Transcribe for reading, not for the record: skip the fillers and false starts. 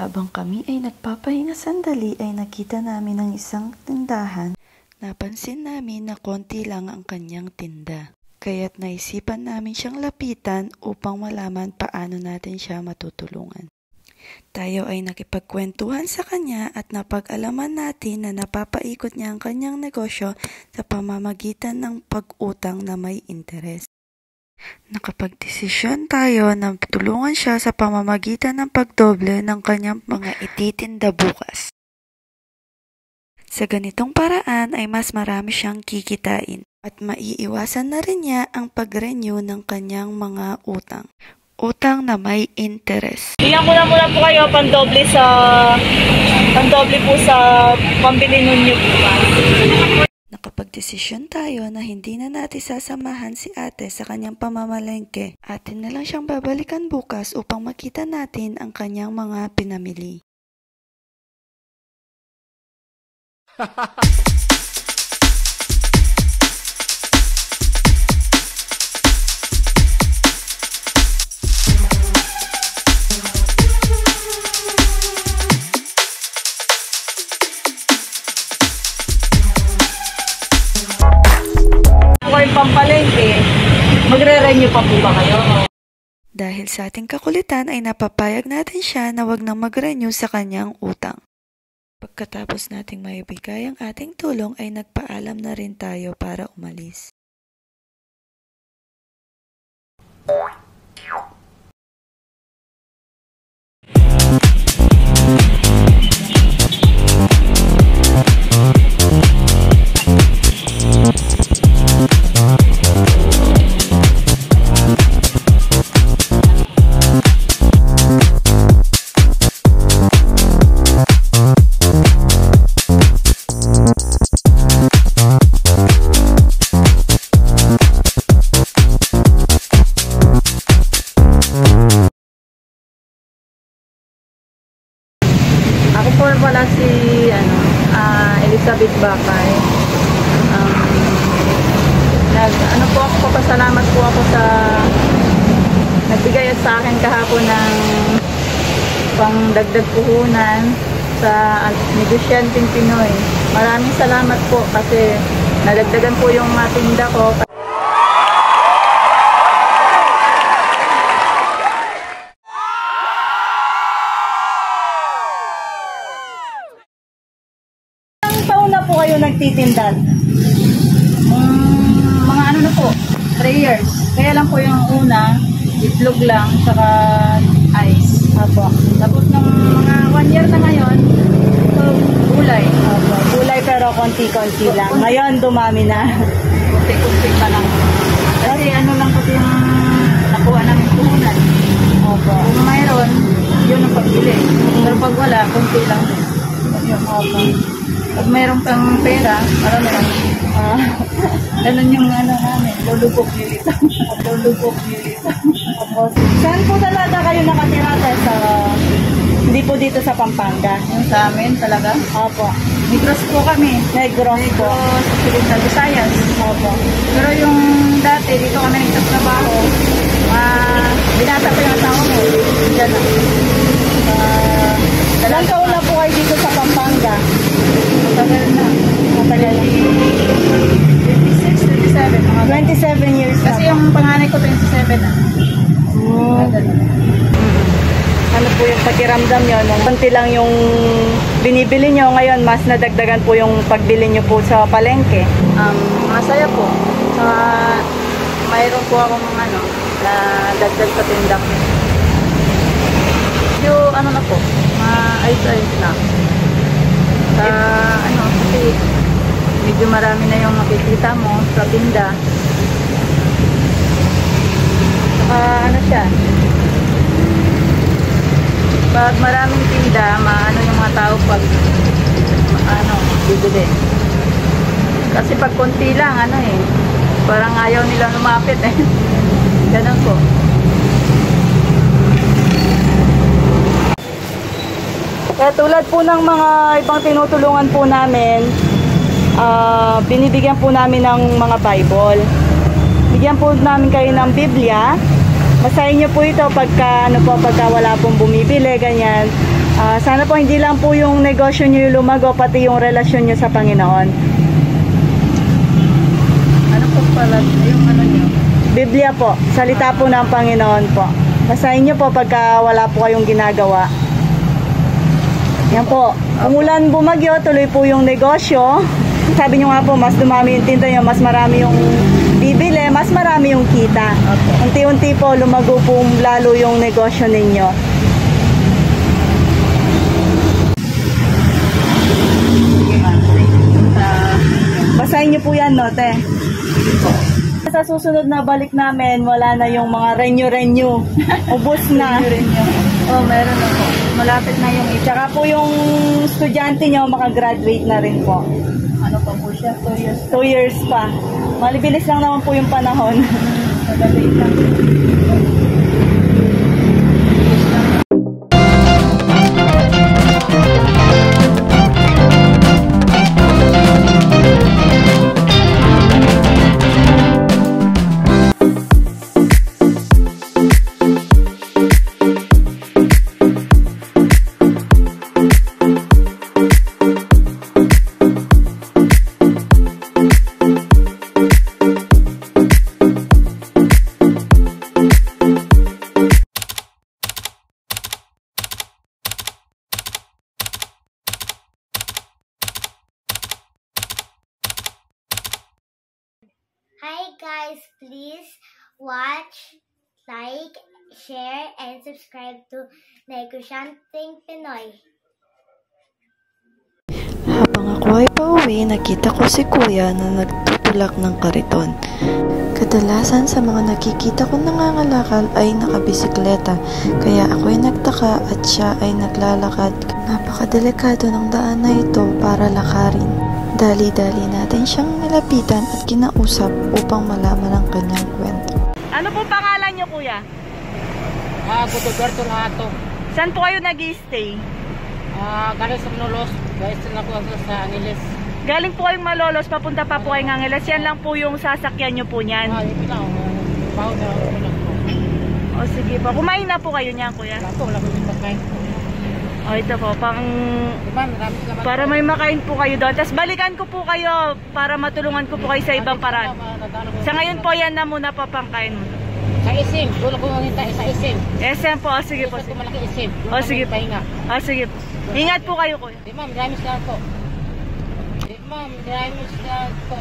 Habang kami ay nagpapahinga sandali ay nakita namin ang isang tindahan. Napansin namin na konti lang ang kanyang tinda. Kaya't naisipan namin siyang lapitan upang malaman paano natin siya matutulungan. Tayo ay nakipagkwentuhan sa kanya at napag-alaman natin na napapaikot niya ang kanyang negosyo sa pamamagitan ng pag-utang na may interes. Nakapagdesisyon tayo na tulungan siya sa pamamagitan ng pagdoble ng kanyang mga ititinda bukas. Sa ganitong paraan ay mas marami siyang kikitain at maiiwasan na rin niya ang pag-renew ng kanyang mga utang. Utang na may interes. Bigyan ko na muna po kayo pandoble po sa pambili ninyo bukas. Nakapagdesisyon tayo na hindi na natin sasamahan si ate sa kanyang pamamalengke. Atin na lang siyang babalikan bukas upang makita natin ang kanyang mga pinamili. Pampalengke, magre-renew pa po ba kayo? Dahil sa ating kakulitan ay napapayag natin siya na wag nang mag-renew sa kanyang utang. Pagkatapos nating maibigay ang ating tulong ay nagpaalam na rin tayo para umalis. Ako po pala si Elizabeth Bakay. Papasalamat po ako sa nagbigay sa akin kahapon ng pangdagdag puhunan sa negosyanteng Pinoy. Maraming salamat po kasi nadagdagan po yung tinda ko. Ilang taon na po kayo nagtitinda? Mga ano na po, 3 years. Kaya lang po yung una, itlog lang, saka ice. Apo. Tapos nung mga 1 year na ngayon, so, gulay. Apo. Gulay pero konti-konti lang. Ngayon, dumami na. Konti-konti pa lang. Kasi ano lang po yung nakuha namin puhunan. Apo. Kung mayroon, yun ang pagbili. Pero pag wala, konti lang. Yun, apo. Pag mayroon kang pera, marami lang. Ganun yung namin, lulubog nilita. Lulubog nilita. Saan po talaga kayo nakatira? Hindi po dito sa Pampanga? Yung sa amin talaga? Opo. Negros po kami. Negros po. Negros sa Visayas. Opo. Pero yung dati, dito kami nagtatrabaho. Binata ko yung asawa mo. Diyan na. Ilang taon na po kayo dito sa Pampanga? Matagal na. Matagal na. 27 years na. Kasi yung panganay ko 27 na. Ano po yung pakiramdam nyo? Konti lang yung binibili nyo. Ngayon, mas nadagdagan po yung pagbili nyo po sa palengke. Masaya po. Mayroon po akong na dagdag sa tinda ko. Yung na po, ayos-ayos na. Kasi medyo marami na yung makikita mo sa tinda. Saka siya, pag maraming tinda, yung mga tao pag bibili. Kasi pag konti lang, parang ayaw nila lumapit ganun po. Kaya tulad po ng mga ibang tinutulungan po namin, binibigyan po namin ng mga Bible. Bigyan po namin kayo ng Biblia. Basahin niyo po ito pagka wala pong bumibili, ganyan. Sana po hindi lang po yung negosyo nyo yung lumago, pati yung relasyon nyo sa Panginoon. Ano po pala yung ano nyo? Biblia po, salita po ng Panginoon po. Basahin nyo po pagka wala po kayong ginagawa. Yan po, umulan bumagyo, tuloy po yung negosyo. Sabi nyo nga po, mas dumami yung tinda nyo, mas marami yung bibili, mas marami yung kita. Unti-unti po, lumago po lalo yung negosyo ninyo. Basahin nyo po yan, no, te? Sa susunod na balik namin, wala na yung mga renew. Ubus na. Oh, meron na po. Malapit na yung Tsaka po yung estudyante nyo, makagraduate na rin po. ano pa po siya, 2 years. 2 years pa. Malibilis lang naman po yung panahon. Magaling lang. Hi guys, please watch, like, share, and subscribe to Negosyanteng Pinoy. Habang ako ay pauwi, nakita ko si kuya na nagtutulak ng kariton. Kadalasan sa mga nakikita ko nangangalakal ay nakabisikleta, kaya ako ay nagtaka at siya ay naglalakad. Napakadelikado ng daan na ito para lakarin. Dali-dali natin siyang nilapitan at kinausap upang malaman ang kanyang kwento. Ano po pangalan niyo, kuya? Gudoberto Lato. Saan po kayo nag-stay? Galing sa Manolos. Guys, na po sa Angeles. Galing po kayong Malolos, papunta pa po kayong Angeles. Yan lang po yung sasakyan niyo po niyan. Yun lang. Baho na ako. O sige po, kumain na po kayo niyan, kuya. Wala ko yung pagkain. O ito po, Diba, maraming salamat. para may makain po kayo doon. Tapos balikan ko po kayo para matulungan ko po kayo sa ibang paraan. Sa ngayon po yan na muna papangkain mo. Sa isim. Dulo ko mangintay sa isim. SM po, o sige po. Isa ko malaki isim. O sige po. Pahinga. O sige po. Ingat po kayo, kuya. Di ma'am, maraming salamat po. Di ma'am, maraming salamat po.